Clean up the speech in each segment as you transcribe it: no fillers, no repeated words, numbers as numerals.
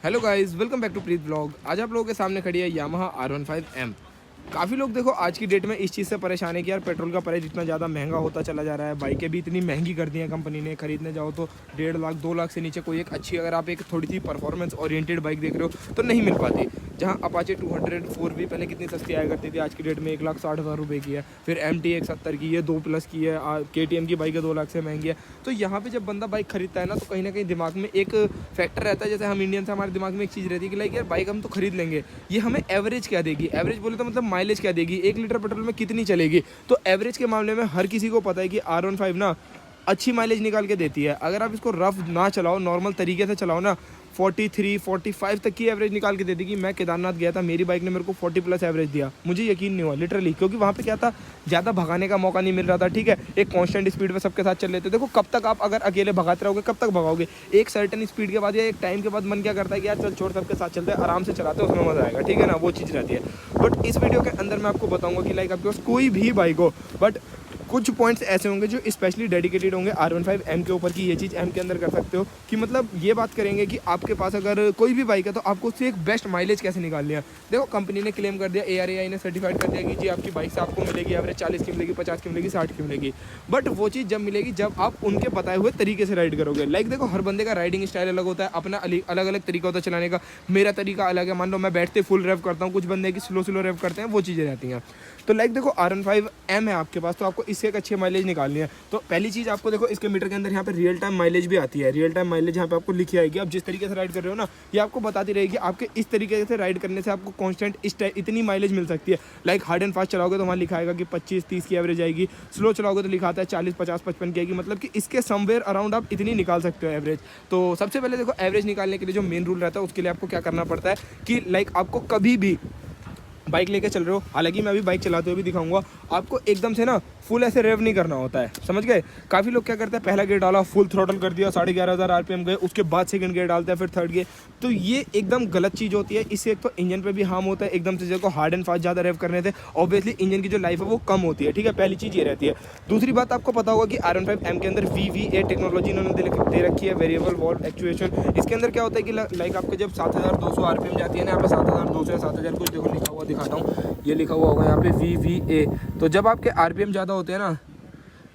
Hello guys, welcome back to Preet blog. आज आप लोगों के सामने खड़ी है यामाहा R15M। काफ़ी लोग देखो आज की डेट में इस चीज़ से परेशान है कि यार पेट्रोल का प्राइस इतना ज़्यादा महंगा होता चला जा रहा है। बाइकें भी इतनी महंगी कर दी हैं कंपनी ने, खरीदने जाओ तो 1.5 लाख 2 लाख से नीचे कोई एक अच्छी, अगर आप एक थोड़ी सी परफॉर्मेंस ओरिएंटेड बाइक देख रहे हो तो नहीं मिल पाती। जहाँ अपाचे 204 भी पहले कितनी सस्ती आया करती थी, आज की डेट में 1,60,000 रुपये की है। फिर MT 170 की है, 2+ की है। KTM की बाइक है 2 लाख से महंगी है। तो यहाँ पे जब बंदा बाइक खरीदता है ना, तो कहीं ना कहीं दिमाग में एक फैक्टर रहता है, जैसे हम इंडियन से हमारे दिमाग में एक चीज़ रहती है कि लाइक यार बाइक हम तो खरीद लेंगे, ये हमें एवरेज क्या देगी। एवरेज बोले तो मतलब माइलेज क्या देगी, 1 लीटर पेट्रोल में कितनी चलेगी। तो एवरेज के मामले में हर किसी को पता है कि R15 ना अच्छी माइलेज निकाल के देती है। अगर आप इसको रफ ना चलाओ, नॉर्मल तरीके से चलाओ ना, 43-45 तक की एवरेज निकाल के दे देगी। मैं केदारनाथ गया था, मेरी बाइक ने मेरे को 40+ एवरेज दिया, मुझे यकीन नहीं हुआ लिटरली, क्योंकि वहाँ पे क्या था, ज़्यादा भगाने का मौका नहीं मिल रहा था। ठीक है, एक कांस्टेंट स्पीड पे सबके साथ चल रहे थे। देखो कब तक आप अगर अकेले भगाते रहोगे, कब तक भगाओगे। एक सर्टेन स्पीड के बाद या एक टाइम के बाद मन क्या करता है कि यार चल छोड़, सबके साथ चलते हैं, आराम से चलाते हैं, उसमें मज़ा आएगा। ठीक है ना, वो चीज़ रहती है। बट इस वीडियो के अंदर मैं आपको बताऊँगा कि लाइक आपके पास कोई भी बाइक हो, बट कुछ पॉइंट्स ऐसे होंगे जो स्पेशली डेडिकेटेड होंगे R15M के ऊपर, की ये चीज़ M के अंदर कर सकते हो। कि मतलब ये बात करेंगे कि आपके पास अगर कोई भी बाइक है तो आपको उससे एक बेस्ट माइलेज कैसे निकालनी है। देखो कंपनी ने क्लेम कर दिया, ARAI ने सर्टिफाइड कर दिया कि जी आपकी बाइक से आपको मिलेगी एवरेज 40 की मिलेगी, 50 की मिलेगी, 60 की मिलेगी। बट वो चीज़ जब मिलेगी जब आप उनके बताए हुए तरीके से राइड करोगे। लाइक देखो हर बंदे का राइडिंग स्टाइल अलग होता है, अपना अलग अलग तरीका होता है चलाने का। मेरा तरीका अलग है, मान लो मैं बैठते फुल रेव करता हूँ, कुछ बंदे की स्लो स्लो रेव करते हैं, वो चीज़ें रहती हैं। तो लाइक देखो R15M है आपके पास, तो आपको इससे एक अच्छी माइलेज निकालनी है। तो पहली चीज़ आपको देखो इसके मीटर के अंदर यहाँ पे रियल टाइम माइलेज भी आती है। रियल टाइम माइलेज यहाँ पे आपको लिखी आएगी, आप जिस तरीके से राइड कर रहे हो ना, ये आपको बताती रहेगी आपके इस तरीके से राइड करने से आपको कांस्टेंट इतनी माइलेज मिल सकती है। लाइक हार्ड एंड फास्ट चलाओगे तो वहाँ लिखा आएगा कि 25-30 की एवरेज आएगी, स्लो चलाओगे तो लिखा आता है 40-50-55 की आएगी। मतलब कि इसके समवेयर अराउंड आप इतनी निकाल सकते हो एवरेज। तो सबसे पहले देखो एवरेज निकालने के लिए जो मेन रूल रहता है, उसके लिए आपको क्या करना पड़ता है कि लाइक आपको कभी भी बाइक लेके चल रहे हो, हालांकि मैं अभी बाइक चलाते हुए भी दिखाऊंगा, आपको एकदम से ना फुल ऐसे रेव नहीं करना होता है, समझ गए। काफ़ी लोग क्या करते हैं, पहला गियर डाला, फुल थ्रोटल कर दिया, 11,500 RPM गए, उसके बाद सेकंड गियर डालते हैं, फिर थर्ड गियर। तो ये एकदम गलत चीज़ होती है। इससे एक तो इंजन पे भी हार्म होता है, एकदम से देखो हार्ड एंड फास्ट ज़्यादा रेव करने से ऑब्वियसली इंजन की जो लाइफ है वो कम होती है। ठीक है, पहली चीज़ ये रहती है। दूसरी बात आपको पता होगा कि R15M के अंदर VVA टेक्नोलॉजी इन्होंने दे रखी है, वेरिएबल वॉल्व एक्चुएशन। इसके अंदर क्या होता है कि लाइक आपके जब 7,200 RPM जाती है ना, यहाँ पे 7,200 या 7,000 कुछ देखो लिखा हुआ दिखाता हूँ, ये लिखा हुआ होगा यहाँ पे VVA। तो जब आपके RPM ज़्यादा होते हैं ना,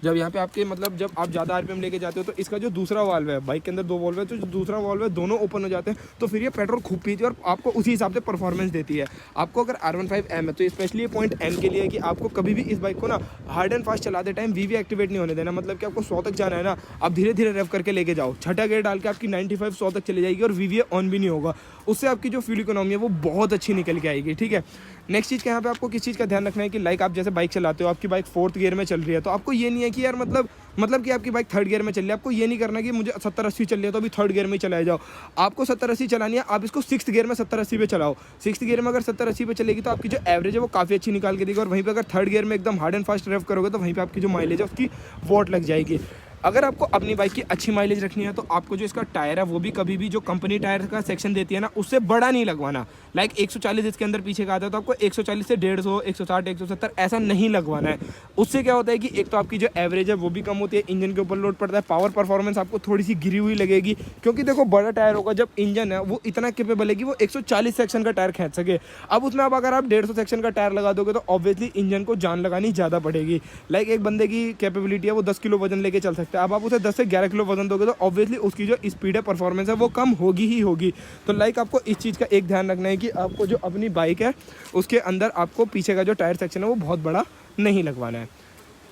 जब यहाँ पे आपके मतलब जब आप ज़्यादा RPM लेके जाते हो, तो इसका जो दूसरा वाल्व है, बाइक के अंदर 2 वाल्व है, तो जो दूसरा वाल्व है दोनों ओपन हो जाते हैं। तो फिर ये पेट्रोल खूब पीती है और आपको उसी हिसाब से परफॉर्मेंस देती है। आपको अगर R15M है तो स्पेशली ये पॉइंट M के लिए है कि आपको कभी भी इस बाइक को ना हार्ड एंड फास्ट चलाते टाइम VV एक्टिवेट नहीं होने देना। मतलब कि आपको 100 तक जाना है ना, आप धीरे धीरे रेव करके लेके जाओ, छठा गियर डाल के आपकी 95-100 तक चली जाएगी और VVA ऑन भी नहीं होगा। उससे आपकी जो फ्यूल इकोनॉमी है वो बहुत अच्छी निकल के आएगी। ठीक है, नेक्स्ट चीज़ यहाँ पे आपको किस चीज़ का ध्यान रखना है कि लाइक आप जैसे बाइक चलाते हो, आपकी बाइक 4th गियर में चल रही है, तो आपको ये नहीं है कि यार मतलब कि आपकी बाइक 3rd गियर में चल रही है, आपको ये नहीं करना कि मुझे 70-80 चल रही है तो अभी 3rd गियर में ही चलाए जाओ। आपको 70-80 चलानी है, आप इसको 6th गियर में 70-80 पे चलाओ। 6th गियर में अगर 70-80 पे चलेगी तो आपकी जो एवरेज है वो काफ़ी अच्छी निकाल के देगी। और वहीं पे अगर 3rd गियर में एकदम हार्ड एंड फास्ट रेव करोगे तो वहीं पे आपकी जो माइलेज है उसकी वॉट लग जाएगी। अगर आपको अपनी बाइक की अच्छी माइलेज रखनी है तो आपको जो इसका टायर है वो भी कभी भी जो कंपनी टायर का सेक्शन देती है ना, उससे बड़ा नहीं लगवाना। लाइक 140 इसके अंदर पीछे का आता है तो आपको 140 से 150, 160, 170 ऐसा नहीं लगवाना है। उससे क्या होता है कि एक तो आपकी जो एवरेज है वो भी कम होती है, इंजन के ऊपर लोड पड़ता है, पावर परफॉर्मेंस आपको थोड़ी सी गिरी हुई लगेगी। क्योंकि देखो बड़ा टायर होगा, जब इंजन है वो इतना केपेबल है कि वो 140 सेक्शन का टायर खींच सके। अब उसमें अब अगर आप 150 सेक्शन का टायर लगा दोगे तो ऑब्वियसली इंजन को जान लगानी ज़्यादा पड़ेगी। लाइक एक बंदे की कैपेबिलिटी है वो 10 किलो वजन लेके चल सकता है, अब आप उसे 10 से 11 किलो वजन दोगे तो ऑब्वियसली उसकी जो स्पीड है, परफॉर्मेंस है वो कम होगी ही होगी। तो लाइक आपको इस चीज़ का एक ध्यान रखना है कि आपको जो अपनी बाइक है उसके अंदर आपको पीछे का जो टायर सेक्शन है वो बहुत बड़ा नहीं लगवाना है।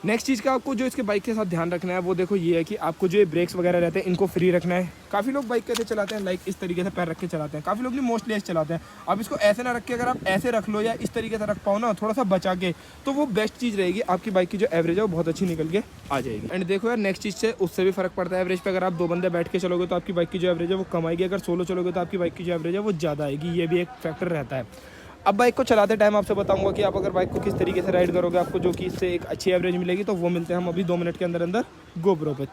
नेक्स्ट चीज़ का आपको जो इसके बाइक के साथ ध्यान रखना है वो देखो ये है कि आपको जो ब्रेक्स वगैरह रहते हैं इनको फ्री रखना है। काफ़ी लोग बाइक कैसे चलाते हैं, लाइक इस तरीके से पैर रख के चलाते हैं, काफ़ी लोग नहीं मोस्टली ऐसे चलाते हैं। अब इसको ऐसे ना रख के अगर आप ऐसे रख लो या इस तरीके से रख पाओ ना, थोड़ा सा बचा के, तो वो बेस्ट चीज़ रहेगी। आपकी बाइक की जो एवरेज है वो बहुत अच्छी निकल के आ जाएगी। एंड देखो यार नेक्स्ट चीज़ से उससे भी फर्क पड़ता है एवरेज पे। अगर आप 2 बंदे बैठ के चलोगे तो आपकी बाइक की जो एवरेज है वो कम आएगी, अगर सोलो चलोगे तो आपकी बाइक की जो एवरेज है वो ज़्यादा आएगी। ये भी एक फैक्टर रहता है। अब बाइक को चलाते टाइम आपसे बताऊंगा कि आप अगर बाइक को किस तरीके से राइड करोगे आपको जो कि इससे एक अच्छी एवरेज मिलेगी। तो वो मिलते हैं हम अभी 2 मिनट के अंदर अंदर गोप्रो पे।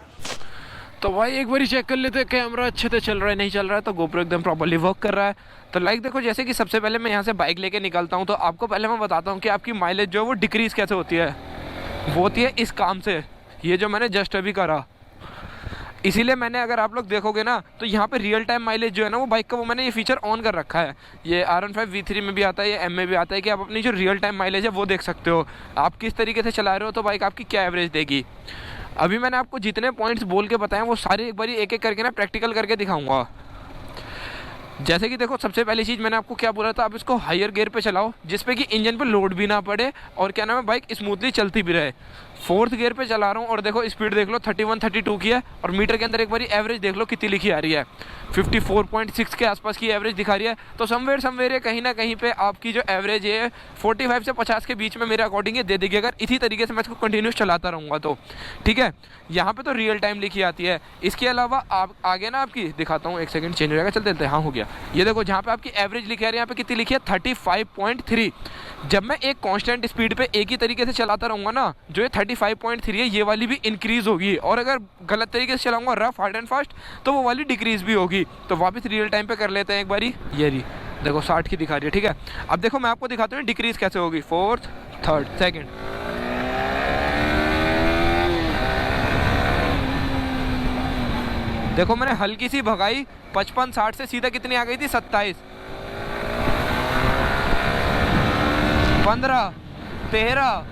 तो भाई एक बार चेक कर लेते हैं कैमरा अच्छे से चल रहा है नहीं चल रहा है। तो गोप्रो एकदम प्रॉपर्ली वर्क कर रहा है। तो लाइक देखो जैसे कि सबसे पहले मैं यहाँ से बाइक लेके निकलता हूँ तो आपको पहले मैं बताता हूँ कि आपकी माइलेज जो है वो डिक्रीज़ कैसे होती है। वो होती है इस काम से, ये जो मैंने जस्ट अभी करा। इसीलिए मैंने, अगर आप लोग देखोगे ना, तो यहाँ पे रियल टाइम माइलेज जो है ना वो बाइक का, वो मैंने ये फीचर ऑन कर रखा है। ये R15 V3 में भी आता है, ये M में भी आता है कि आप अपनी जो रियल टाइम माइलेज है वो देख सकते हो, आप किस तरीके से चला रहे हो तो बाइक आपकी क्या एवरेज देगी। अभी मैंने आपको जितने पॉइंट्स बोल के बताए वो सारे एक बारी एक एक करके ना प्रैक्टिकल करके दिखाऊंगा। जैसे कि देखो, सबसे पहली चीज़ मैंने आपको क्या बोला था, आप इसको हायर गियर पे चलाओ जिसपे कि इंजन पे लोड भी ना पड़े और क्या नाम है, बाइक स्मूथली चलती भी रहे। 4th गियर पे चला रहा हूँ और देखो स्पीड देख लो 31-32 की है, और मीटर के अंदर एक बारी एवरेज देख लो कितनी लिखी आ रही है, 54.6 के आसपास की एवरेज दिखा रही है। तो समवेयर कहीं ना कहीं पे आपकी जो एवरेज है 45 से 50 के बीच में मेरे अकॉर्डिंग ये दे देगी, अगर इसी तरीके से मैं इसको कंटिन्यूस चलाता रहूँगा तो। ठीक है, यहाँ पे तो रियल टाइम लिखी आती है। इसके अलावा आप आगे ना आपकी दिखाता हूँ, एक सेकंड चेंज हो जाएगा, चलते चलते, हाँ हो गया। ये देखो जहाँ पे आपकी एवरेज लिखी आ रही है, यहाँ पे कितनी लिखी है 35.3। जब मैं एक कांस्टेंट स्पीड पे एक ही तरीके से चलाता रहूँगा ना, जो ये 35.3 है ये वाली भी इंक्रीज होगी, और अगर गलत तरीके से चलाऊंगा रफ हार्ड एंड फास्ट तो वो वाली डिक्रीज भी होगी। तो वापस रियल टाइम पे कर लेते हैं एक बारी। ये रही देखो 60 की दिखा रही है। ठीक है, अब देखो मैं आपको दिखाता हूँ डिक्रीज कैसे होगी, 4th, 3rd, 2nd। देखो मैंने हल्की सी भगाई, 55-60 से सीधा कितनी आ गई थी, 27, 15, 13,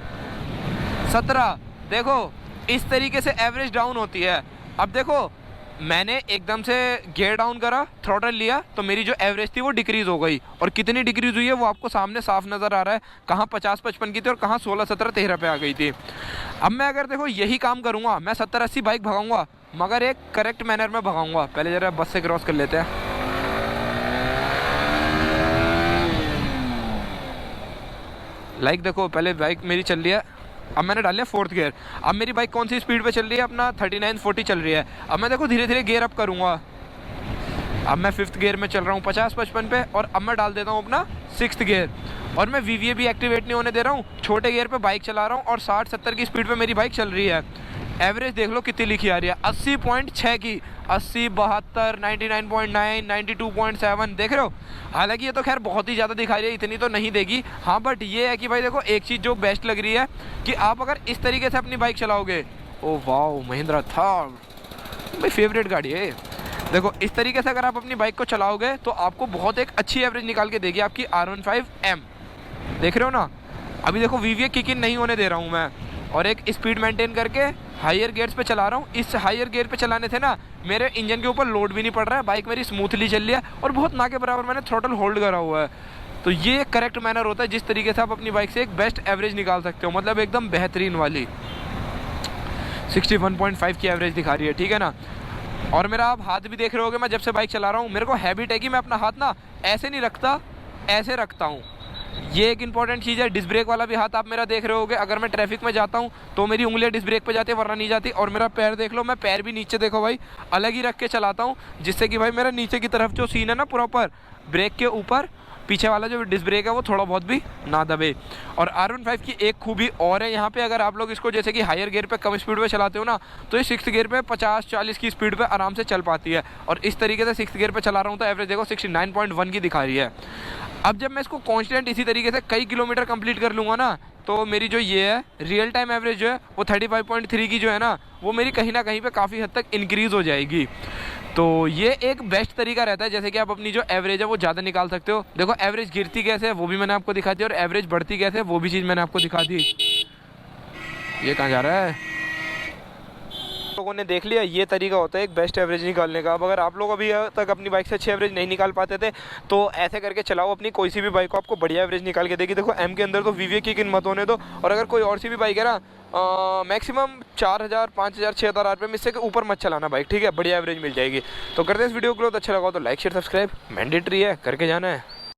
17। देखो इस तरीके से एवरेज डाउन होती है। अब देखो मैंने एकदम से गियर डाउन करा, थ्रॉटल लिया, तो मेरी जो एवरेज थी वो डिक्रीज़ हो गई, और कितनी डिक्रीज़ हुई है वो आपको सामने साफ नज़र आ रहा है, कहाँ 50-55 की थी और कहाँ 16, 17, 13 पे आ गई थी। अब मैं अगर देखो यही काम करूँगा, मैं 70-80 बाइक भगाऊँगा, मगर एक करेक्ट मैनर में भगाऊँगा। पहले ज़रा बस से क्रॉस कर लेते हैं। लाइक देखो पहले बाइक मेरी चल रही है, अब मैंने डाल लिया 4th गियर। अब मेरी बाइक कौन सी स्पीड पे चल रही है, अपना 39-40 चल रही है। अब मैं देखो धीरे धीरे गियर अप करूँगा। अब मैं 5th गियर में चल रहा हूँ 50-55 पे, और अब मैं डाल देता हूँ अपना 6th गियर, और मैं VVA भी एक्टिवेट नहीं होने दे रहा हूँ, छोटे गियर पे बाइक चला रहा हूँ, और 60-70 की स्पीड पे मेरी बाइक चल रही है। एवरेज देख लो कितनी लिखी आ रही है, 80.6 की, 80, 72, 99.9, 92.7, देख रहे हो। हालांकि ये तो खैर बहुत ही ज़्यादा दिखा रही है, इतनी तो नहीं देगी। हाँ बट ये है कि भाई देखो एक चीज़ जो बेस्ट लग रही है कि आप अगर इस तरीके से अपनी बाइक चलाओगे, ओ वाओ महिंद्रा थार भाई फेवरेट गाड़ी है। देखो इस तरीके से अगर आप अपनी बाइक को चलाओगे तो आपको बहुत एक अच्छी एवरेज निकाल के देगी आपकी R15M। देख रहे हो ना, अभी देखो VVA किक इन नहीं होने दे रहा हूँ मैं, और एक स्पीड मेंटेन करके हायर गियर्स पे चला रहा हूँ। इस हायर गियर पे चलाने से ना मेरे इंजन के ऊपर लोड भी नहीं पड़ रहा है, बाइक मेरी स्मूथली चल रही है, और बहुत ना के बराबर मैंने थ्रॉटल होल्ड करा हुआ है। तो ये करेक्ट मैनर होता है जिस तरीके से आप अपनी बाइक से एक बेस्ट एवरेज निकाल सकते हो, मतलब एकदम बेहतरीन वाली। 61.5 की एवरेज दिखा रही है, ठीक है ना। और मेरा आप हाथ भी देख रहे होगे, मैं जब से बाइक चला रहा हूँ मेरे को हैबिट है कि मैं अपना हाथ ना ऐसे नहीं रखता, ऐसे रखता हूँ। ये एक इंपॉर्टेंट चीज़ है। डिस्क ब्रेक वाला भी हाथ आप मेरा देख रहे होगे, अगर मैं ट्रैफिक में जाता हूँ तो मेरी उंगलियां डिस्क ब्रेक पे जाती है, वरना नहीं जाती। और मेरा पैर देख लो, मैं पैर भी नीचे देखो भाई अलग ही रख के चलाता हूँ, जिससे कि भाई मेरा नीचे की तरफ जो सीन है ना प्रॉपर ब्रेक के ऊपर, पीछे वाला जो डिस्क ब्रेक है वो थोड़ा बहुत भी ना दबे। और R15 की एक खूबी और है यहाँ पे, अगर आप लोग इसको जैसे कि हायर गियर पे कम स्पीड पे चलाते हो ना, तो ये 6th गियर पे 50-40 की स्पीड पे आराम से चल पाती है। और इस तरीके से 6th गियर पे चला रहा हूँ तो एवरेज देखो 69.1 की दिखा रही है। अब जब मैं इसको कॉन्स्टेंट इसी तरीके से कई किलोमीटर कंप्लीट कर लूँगा ना, तो मेरी जो ये है रियल टाइम एवरेज जो है वो 35.3 की जो है ना, वो मेरी कहीं ना कहीं पे काफ़ी हद तक इंक्रीज़ हो जाएगी। तो ये एक बेस्ट तरीका रहता है, जैसे कि आप अपनी जो एवरेज है वो ज़्यादा निकाल सकते हो। देखो एवरेज गिरती कैसे है वो भी मैंने आपको दिखा दी, और एवरेज बढ़ती कैसे है वो भी चीज़ मैंने आपको दिखा दी। ये कहाँ जा रहा है, लोगों ने देख लिया। ये तरीका होता है एक बेस्ट एवरेज निकालने का। अब अगर आप लोग अभी तक अपनी बाइक से अच्छी एवरेज नहीं निकाल पाते थे तो ऐसे करके चलाओ अपनी कोई सी भी बाइक को, आपको बढ़िया एवरेज निकाल के देगी। देखो M के अंदर तो VVA की कीमत होने दो, और अगर कोई और सी भी बाइक है ना, मैक्सिमम 4000, 5000, 6000 RPM इससे के ऊपर मत चलाना बाइक, ठीक है, बढ़िया एवरेज मिल जाएगी। तो करते इस वीडियो को अच्छा लगा तो लाइक शेयर सब्सक्राइब मैंडेटरी है, करके जाना है।